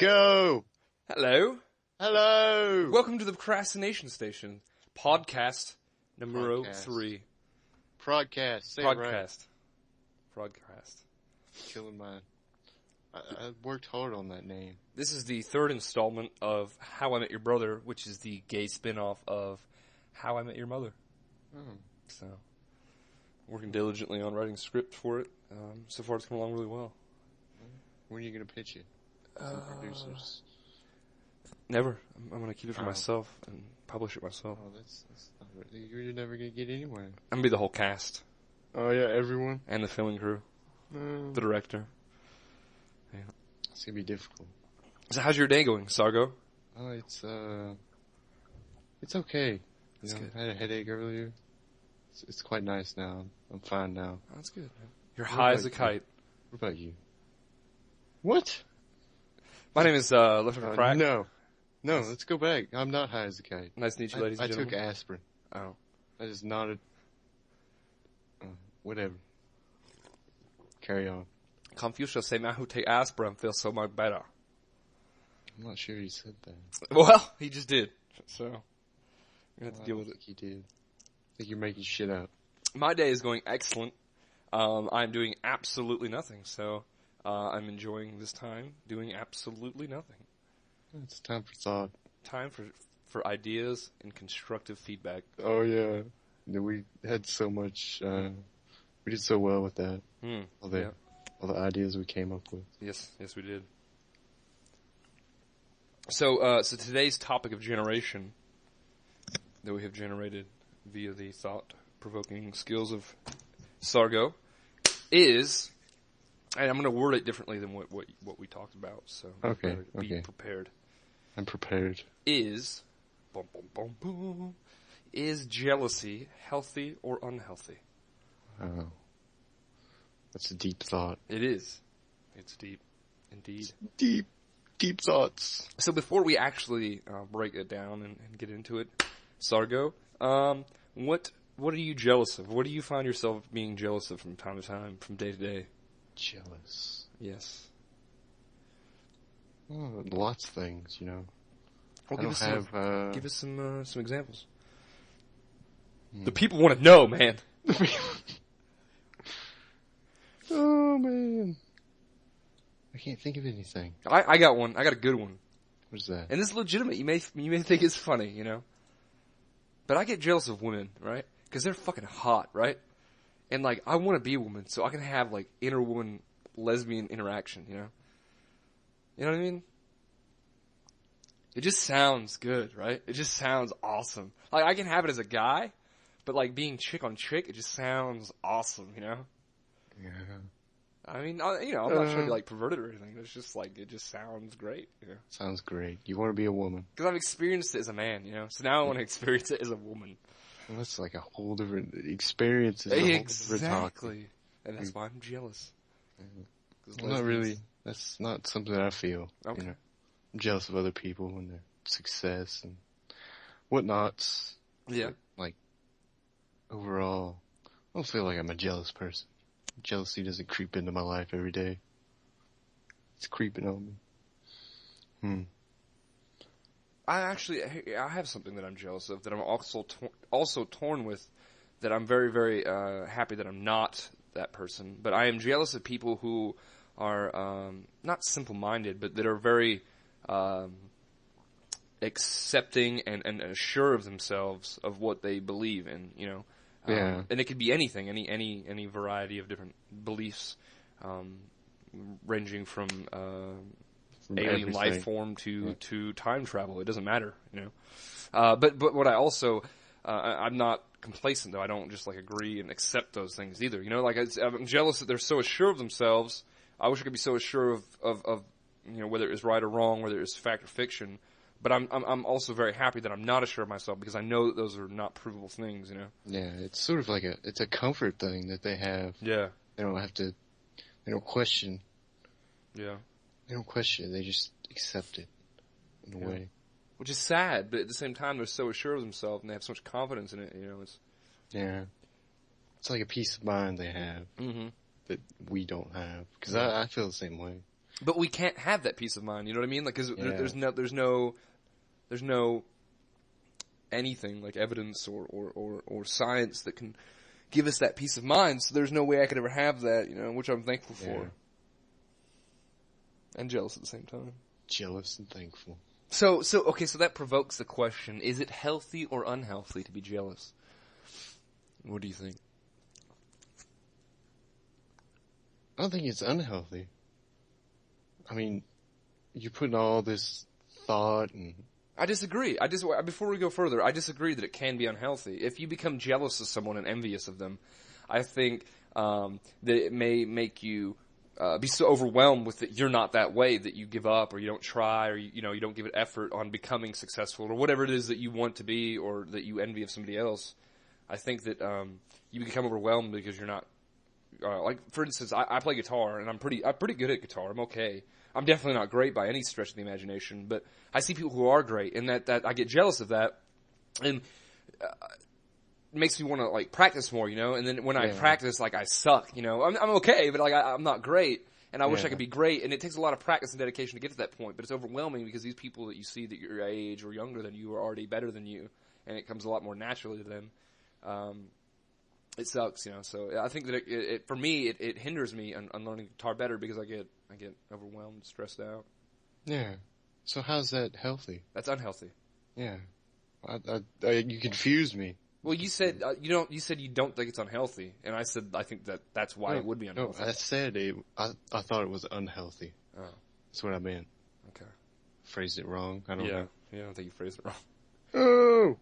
Go! Hello. Hello! Welcome to the Procrastination Station. Podcast number 3. Prodcast. Say it right. Prodcrast. Killing mine. I worked hard on that name. This is the third installment of How I Met Your Brother, which is the gay spin-off of How I Met Your Mother. Oh. So, working diligently on writing a script for it. So far it's come along really well. When are you going to pitch it? Some producers. Never. I'm going to keep it for myself and publish it myself. Oh, that's not really, you're never going to get anywhere. I'm going to be the whole cast. Oh, yeah, everyone? And the filming crew. The director. Yeah. It's going to be difficult. So how's your day going, Sargo? Oh, it's okay. That's good. I had a headache earlier. It's quite nice now. I'm fine now. Oh, that's good, man. You're high as a kite. What about you? What? My name is Left for Crack. No, let's go back. I'm not high as a kite. Nice to meet you, ladies and gentlemen. I took aspirin. Oh. That is not a... whatever. Carry on. Confucius say, man who take aspirin feels so much better. I'm not sure he said that. Well, he just did. So, you're going to have to deal with it. He did. I think you're making shit up. My day is going excellent. I'm doing absolutely nothing. So, I'm enjoying this time doing absolutely nothing. It's time for thought. Time for ideas and constructive feedback. Oh, yeah. We had so much... we did so well with that. All the ideas we came up with. Yes, we did. So today's topic of generation that we have generated via the thought-provoking skills of Sargo is, and I'm going to word it differently than what we talked about. So be prepared. I'm prepared. Is jealousy healthy or unhealthy? Oh. That's a deep thought. It is. It's deep. Indeed. Deep thoughts. So before we actually break it down and get into it, Sargo, what are you jealous of? What do you find yourself being jealous of from time to time, from day to day? Jealous. Yes. Oh, lots of things, you know. Well, give us some examples. The people want to know, man. Oh, man. I can't think of anything. I got one. I got a good one. What's that? And this is legitimate. You may think it's funny, you know. But I get jealous of women, right? Because they're fucking hot, right? And, like, I want to be a woman so I can have, like, inter-woman lesbian interaction, you know? You know what I mean? It just sounds good, right? It just sounds awesome. Like, I can have it as a guy, but, like, being chick on chick, it just sounds awesome, you know? Yeah. I mean, I'm not trying to be, like, perverted or anything. It's just, like, it just sounds great, you know? Sounds great. You want to be a woman. Because I've experienced it as a man, you know? So now I want to experience it as a woman. Well, that's like a whole different experience. Exactly. And that's why I'm jealous. Well, not really. That's not something that I feel. Okay. You know? I'm jealous of other people and their success and whatnots. Yeah. But, like, overall, I don't feel like I'm a jealous person. Jealousy doesn't creep into my life every day. It's creeping on me. I have something that I'm jealous of that I'm also torn with, that I'm very, very happy that I'm not that person. But I am jealous of people who are not simple-minded, but that are very accepting and sure of themselves of what they believe in, you know. Yeah. And it could be anything, any variety of different beliefs, ranging from alien everything. life form to time travel. It doesn't matter, you know. But what I also, I'm not complacent though. I don't just like agree and accept those things either. You know, like I'm jealous that they're so assured of themselves. I wish I could be so assured of you know, whether it's right or wrong, whether it's fact or fiction. But I'm also very happy that I'm not assured of myself because I know that those are not provable things, you know. Yeah, it's sort of like it's a comfort thing that they have. Yeah. They don't question. Yeah. They don't question it. They just accept it in a way. Which is sad, but at the same time, they're so assured of themselves and they have so much confidence in it, you know. It's like a peace of mind they have that we don't have. Because I feel the same way. But we can't have that peace of mind. You know what I mean? Like, 'cause there's no anything like evidence or science that can give us that peace of mind. So there's no way I could ever have that. You know, which I'm thankful for, and jealous at the same time. Jealous and thankful. So that provokes the question: is it healthy or unhealthy to be jealous? What do you think? I don't think it's unhealthy. I mean, you're putting all this thought and... I disagree. Before we go further, I disagree that it can be unhealthy. If you become jealous of someone and envious of them, I think that it may make you be so overwhelmed with that you're not that way that you give up or you don't try or you don't give it effort on becoming successful or whatever it is that you want to be or that you envy of somebody else. I think that you become overwhelmed because you're not like, for instance, I play guitar and I'm pretty good at guitar. I'm okay. I'm definitely not great by any stretch of the imagination, but I see people who are great, and that I get jealous of that, and it makes me want to like practice more, And then when I practice, like I suck, I'm okay, but like I'm not great, and I wish I could be great, and it takes a lot of practice and dedication to get to that point. But it's overwhelming because these people that you see that your age or younger than you are already better than you, and it comes a lot more naturally to them. It sucks, So I think that it for me it hinders me on learning guitar better because I get overwhelmed, stressed out. Yeah. So how's that healthy? That's unhealthy. Yeah. You confused me. Well, you said you said you don't think it's unhealthy, and I said I think that's why it would be unhealthy. No, I said I thought it was unhealthy. Oh. That's what I meant. Okay. Phrased it wrong. I don't know. Yeah, I don't think you phrased it wrong. Oh.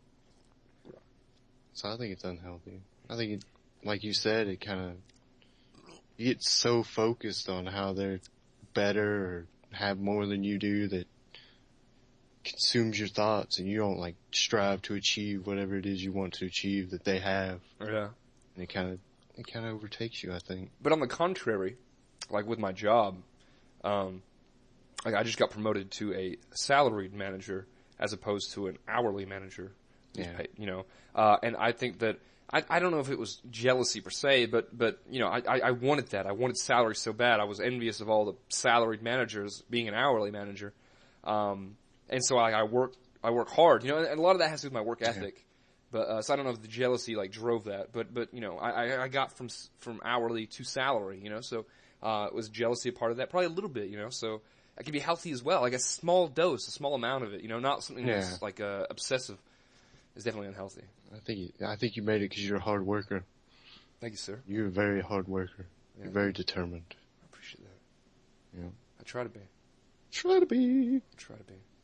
So I think it's unhealthy. I think it, like you said, it kind of, you get so focused on how they're better or have more than you do that consumes your thoughts, and you don't like strive to achieve whatever it is you want to achieve that they have. Yeah. And it kind of overtakes you, I think. But on the contrary, like with my job, like I just got promoted to a salaried manager as opposed to an hourly manager. Yeah. Paid, and I think that I don't know if it was jealousy per se, but I wanted that. I wanted salary so bad. I was envious of all the salaried managers being an hourly manager. And so I work hard, and a lot of that has to do with my work ethic. Yeah. But so I don't know if the jealousy like drove that, but I got from hourly to salary, so was jealousy a part of that? Probably a little bit, so it can be healthy as well, like a small dose, a small amount of it, not something that's like obsessive. Is definitely unhealthy. I think you made it because you're a hard worker. Thank you, sir. You're a very hard worker. Yeah. You're very determined. I appreciate that. Yeah. I try to be. Try to be.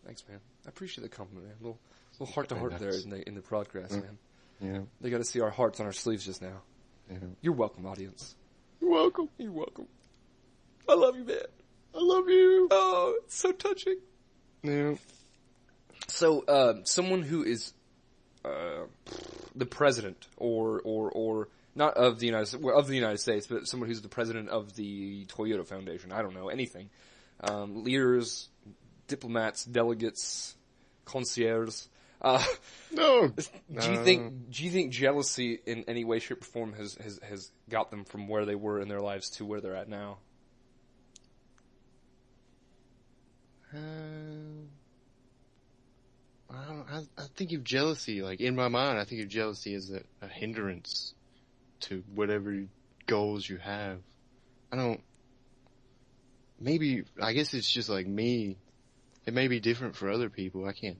Thanks, man. I appreciate the compliment, man. Little heart to heart there in the Prodcrast, man. Yeah. They got to see our hearts on our sleeves just now. Yeah. You're welcome, audience. You're welcome. You're welcome. I love you, man. I love you. Oh, it's so touching. Yeah. So, someone who is the president, or not of the United States, but someone who's the president of the Toyota Foundation. I don't know anything. Leaders, diplomats, delegates, concierges. No. Do you think jealousy in any way, shape, or form has got them from where they were in their lives to where they're at now? I think of jealousy, like in my mind, I think of jealousy as a hindrance to whatever goals you have. I guess it's just like me. It may be different for other people. I can't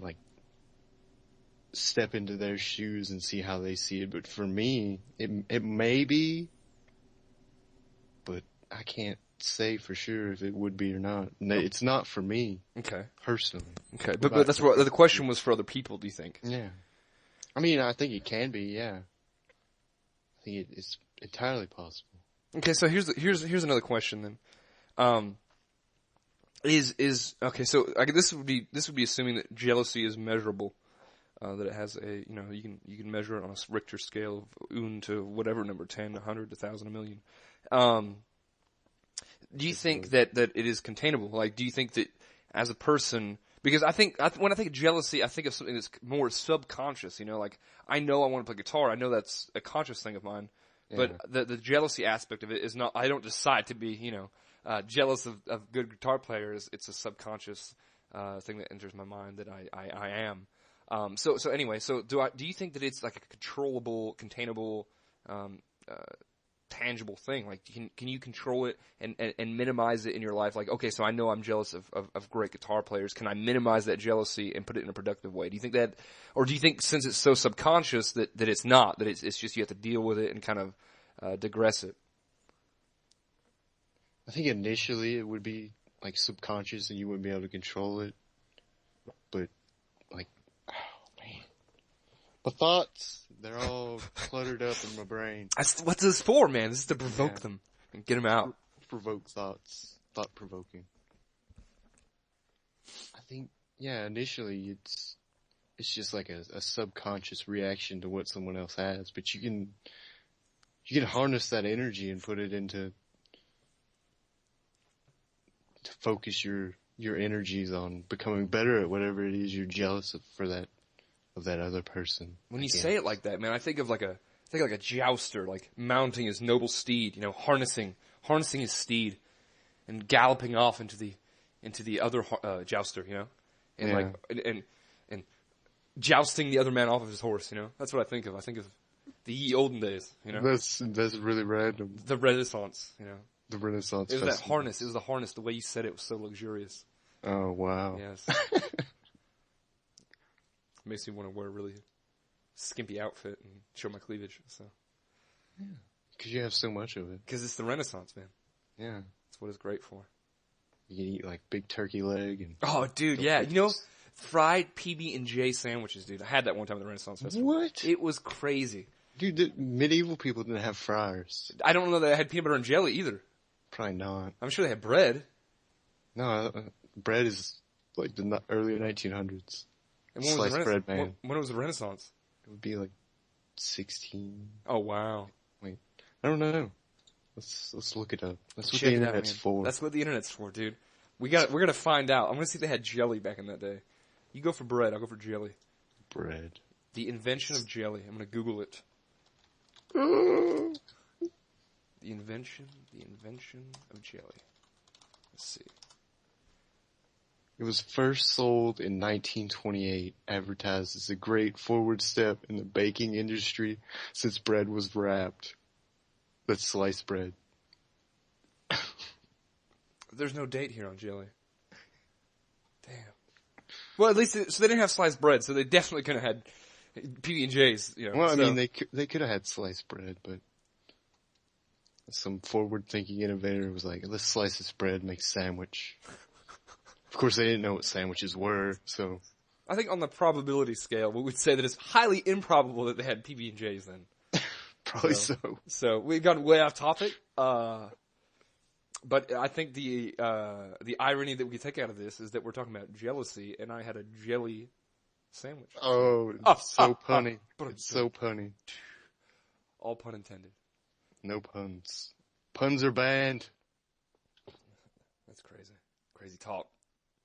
like step into their shoes and see how they see it. But for me, it may be, but I can't say for sure if it would be or not. It's not for me. Okay. Personally. Okay, but that's what the question was for other people, do you think? Yeah. I mean, I think it can be, yeah. I think it's entirely possible. Okay, so here's another question then. Okay, so this would be assuming that jealousy is measurable. That it has a, you can measure it on a Richter scale of 1 to whatever number, 10, 100, 1,000, 1,000,000. Do you think that it is containable? Like, do you think that as a person, because when I think of jealousy, I think of something that's more subconscious, like, I know I want to play guitar. I know that's a conscious thing of mine. But the jealousy aspect of it is not. I don't decide to be jealous of good guitar players. It's a subconscious thing that enters my mind that I am. So anyway, do you think that it's like a controllable, containable, tangible thing? Like, can you control it and minimize it in your life? Like, okay, so I know I'm jealous of great guitar players. Can I minimize that jealousy and put it in a productive way? Do you think that, or do you think since it's so subconscious that it's not, that it's just you have to deal with it and kind of digress it? I think initially it would be like subconscious and you wouldn't be able to control it. But like, oh man, my thoughts, they're all cluttered up in my brain. What's this for, man? This is to provoke them and get them out. Provoke thoughts. Thought provoking. I think, initially it's just like a subconscious reaction to what someone else has, but you can harness that energy and put it into, to focus your energies on becoming better at whatever it is you're jealous of that other person. When you say it like that, man, I think like a jouster, like mounting his noble steed, harnessing his steed and galloping off into the other jouster, and jousting the other man off of his horse, That's what I think of. I think of the ye olden days, That's really random. The Renaissance, The Renaissance. It was that harness. It was the harness. The way you said it was so luxurious. Oh, wow. Yes. Makes me want to wear a really skimpy outfit and show my cleavage. So. Yeah. Because you have so much of it. Because it's the Renaissance, man. Yeah. That's what it's great for. You can eat like big turkey leg and. Oh, dude, yeah. Fried PB&J sandwiches, dude. I had that one time at the Renaissance Festival. What? It was crazy. Dude, the medieval people didn't have fryers. I don't know that they had peanut butter and jelly either. Probably not. I'm sure they had bread. No, bread is like the early 1900s. And when Sliced was bread, man. When was the Renaissance? It would be like 16. Oh, wow. Wait, I don't know. Let's look it up. That's what Check the it out, internet's man. for. That's what the internet's for, dude. We're gonna find out. I'm gonna see if they had jelly back in that day. You go for bread, I'll go for jelly. Bread. The invention of jelly. I'm gonna Google it. The invention of jelly. Let's see. It was first sold in 1928, advertised as a great forward step in the baking industry since bread was wrapped. That's sliced bread. There's no date here on jelly. Damn. Well, at least so they didn't have sliced bread, so they definitely could have had PB&J's. Well, I mean, they could have had sliced bread, but some forward-thinking innovator was like, let's slice this bread, make a sandwich. Of course, they didn't know what sandwiches were, so. I think on the probability scale, we would say that it's highly improbable that they had PB&J's then. Probably so. So we've gone way off topic. But I think the irony that we take out of this is that we're talking about jealousy, and I had a jelly sandwich. Oh, so punny. It's so punny. All pun intended. No puns. Puns are banned. That's crazy. Crazy talk.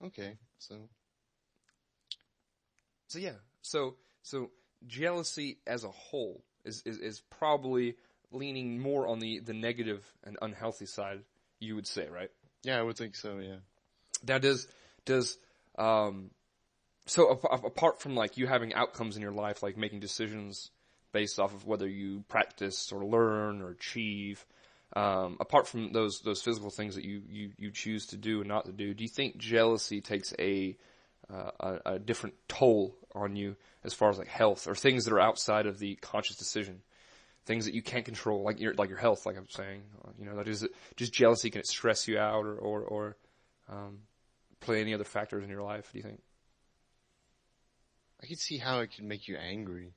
Okay, so yeah. So jealousy as a whole is probably leaning more on the negative and unhealthy side, you would say, right? Yeah, I would think so, yeah. Now so apart from like you having outcomes in your life, like making decisions based off of whether you practice or learn or achieve, apart from those physical things that you choose to do and not to do you think jealousy takes a different toll on you as far as like health or things that are outside of the conscious decision, things that you can't control, like your health, like I'm saying, that is just jealousy? Can it stress you out or play any other factors in your life? Do you think? I could see how it could make you angry.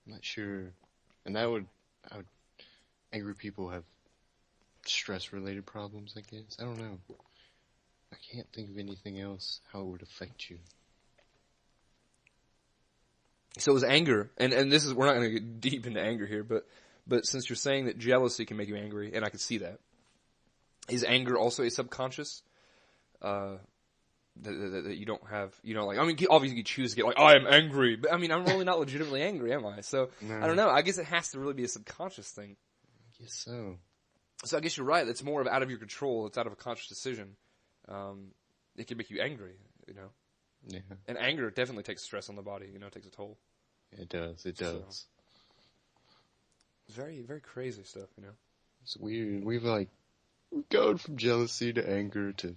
I'm not sure, and angry people have stress-related problems, I guess. I don't know. I can't think of anything else how it would affect you. So is anger, and this is, we're not going to get deep into anger here, but since you're saying that jealousy can make you angry, and I can see that, is anger also a subconscious, that you don't have, like, I mean, obviously you choose to get like, I am angry, but I mean, I'm really not legitimately angry, am I? So, no. I don't know, I guess it has to really be a subconscious thing. guess so. So I guess you're right. It's more of out of your control. It's out of a conscious decision. It can make you angry, you know. Yeah. And anger definitely takes stress on the body. You know, it takes a toll. It does. It does. It's very, very crazy stuff, you know. It's weird. We've gone from jealousy to anger to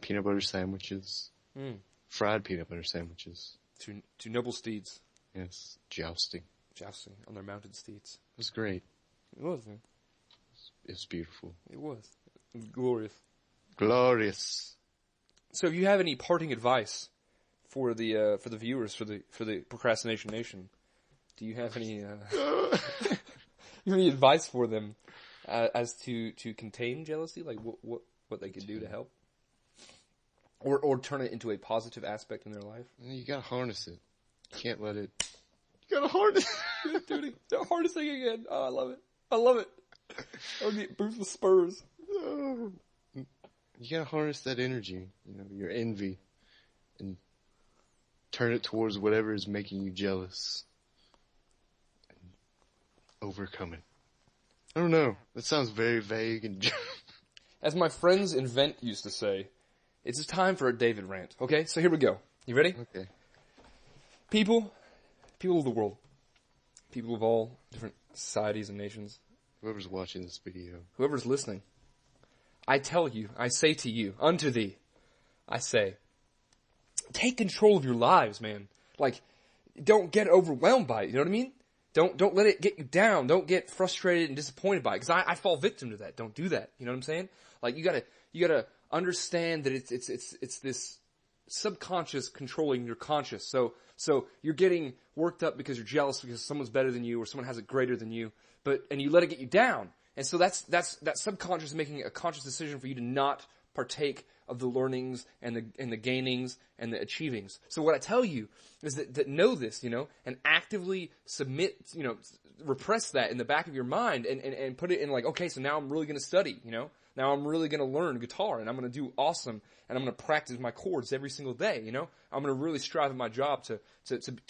peanut butter sandwiches. Fried peanut butter sandwiches. To noble steeds. Yes. Jousting. Jousting on their mounted steeds. It was great. It was, man. It was beautiful. It was. It was glorious. Glorious. So if you have any parting advice for the viewers, for the Procrastination Nation, do you have any any advice for them as to contain jealousy? Like what they could do to help? Or turn it into a positive aspect in their life? You gotta harness it. You can't let it... You gotta harness it. Dude, they're harnessing again. Oh, I love it. I love it. I'll get boots with spurs. You gotta harness that energy, you know, your envy, and turn it towards whatever is making you jealous. And overcome it. I don't know. That sounds very vague and... As my friends in Vent used to say, it's time for a David rant. Okay, so here we go. You ready? Okay. People of the world, people of all different societies and nations, Whoever's watching this video, whoever's listening, I tell you, I say to you, unto thee, I say, take control of your lives, man. Like, don't get overwhelmed by it, you know what I mean? Don't let it get you down. Don't get frustrated and disappointed by it. Cause I fall victim to that. Don't do that. You know what I'm saying? Like, you gotta understand that it's this subconscious controlling your conscious. So you're getting worked up because you're jealous because someone's better than you or someone has it greater than you, and you let it get you down. And so that subconscious making a conscious decision for you to not partake of the learnings and the gainings and the achievings. So what I tell you is that know this, you know, and actively submit, you know, repress that in the back of your mind and put it in like, okay, so now I'm really going to study, you know, now I'm really going to learn guitar and I'm going to do awesome and I'm going to practice my chords every single day, you know, I'm going to really strive at my job to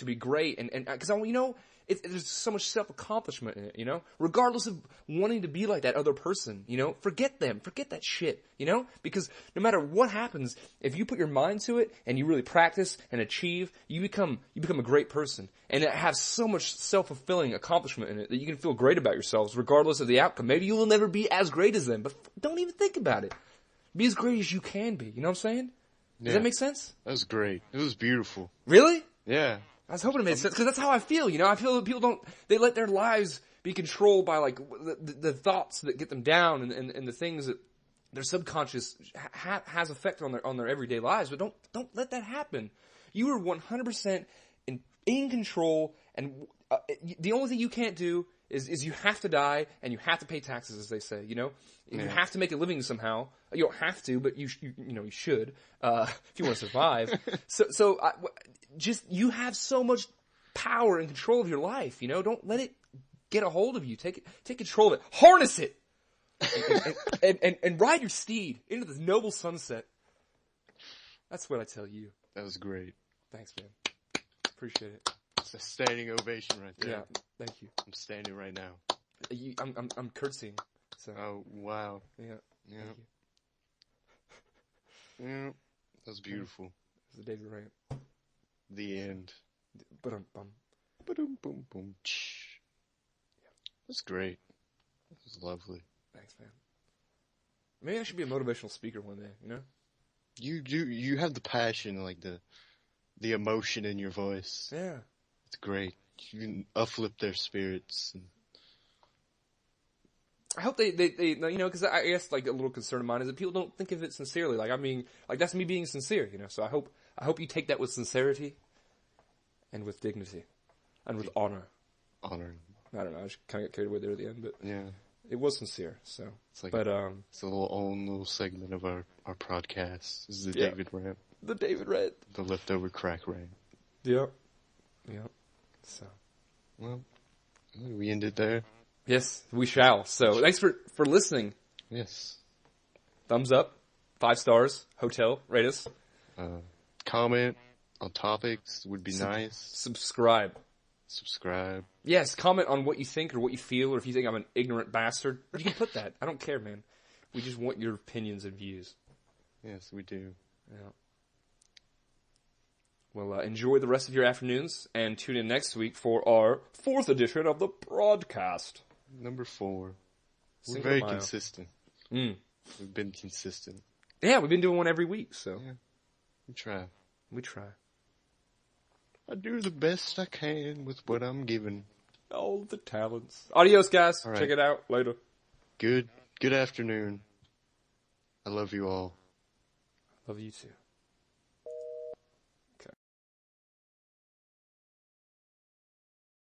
be great and cause you know, there's so much self-accomplishment in it, you know? Regardless of wanting to be like that other person, you know? Forget them. Forget that shit, you know? Because no matter what happens, if you put your mind to it and you really practice and achieve, you become a great person. And it has so much self-fulfilling accomplishment in it that you can feel great about yourselves regardless of the outcome. Maybe you will never be as great as them, but don't even think about it. Be as great as you can be. You know what I'm saying? Does that make sense? That was great. It was beautiful. Really? Yeah. I was hoping it made sense, because that's how I feel, you know? I feel that people they let their lives be controlled by, like, the thoughts that get them down and the things that their subconscious has effect on their everyday lives, but don't let that happen. You are 100% in control, and the only thing you can't do is you have to die and you have to pay taxes, as they say, you know? You have to make a living somehow. You don't have to, but you know, you should, if you want to survive. You have so much power and control of your life, you know? Don't let it get a hold of you. Take control of it. Harness it! And ride your steed into the noble sunset. That's what I tell you. That was great. Thanks, man. Appreciate it. It's a standing ovation right there. Yeah, thank you. I'm standing right now. I'm curtsying. So. Oh, wow. Yeah. Yeah. Thank you. Yeah. That was beautiful. It's the David rant. The end. Ba-dum-bum. Ba-dum-bum-bum. Yeah. That's great. That was lovely. Thanks, man. Maybe I should be a motivational speaker one day, you know? You have the passion, like the emotion in your voice. Yeah. It's great. You can uplift their spirits. And... I hope they you know, because I guess like a little concern of mine is that people don't think of it sincerely. Like, I mean, like that's me being sincere, you know? So I hope you take that with sincerity and with dignity and with honor. Honor. I don't know, I just kind of got carried away there at the end, but yeah. It was sincere, so. It's like, but, it's a little segment of our podcast. This is the David rant. The David rant. The leftover crack rant. Yep. Yep. So. Well, we end it there. Yes, we shall. So, thanks for listening. Yes. Thumbs up, 5 stars, hotel, rate us. Comment on topics would be nice. Subscribe. subscribe. Yes, comment on what you think or what you feel, or if you think I'm an ignorant bastard. You can put that. I don't care, man. We just want your opinions and views. Yes, we do. Yeah. Well, enjoy the rest of your afternoons, and tune in next week for our 4th edition of the Prodcast. Number 4. We're Cinco very de Mayo. consistent. Mm. We've been consistent. Yeah, we've been doing one every week, so Yeah. We try. we try. I do the best I can with what I'm given. All the talents. Adios, guys. All right. Check it out later. Good afternoon. I love you all. Love you too.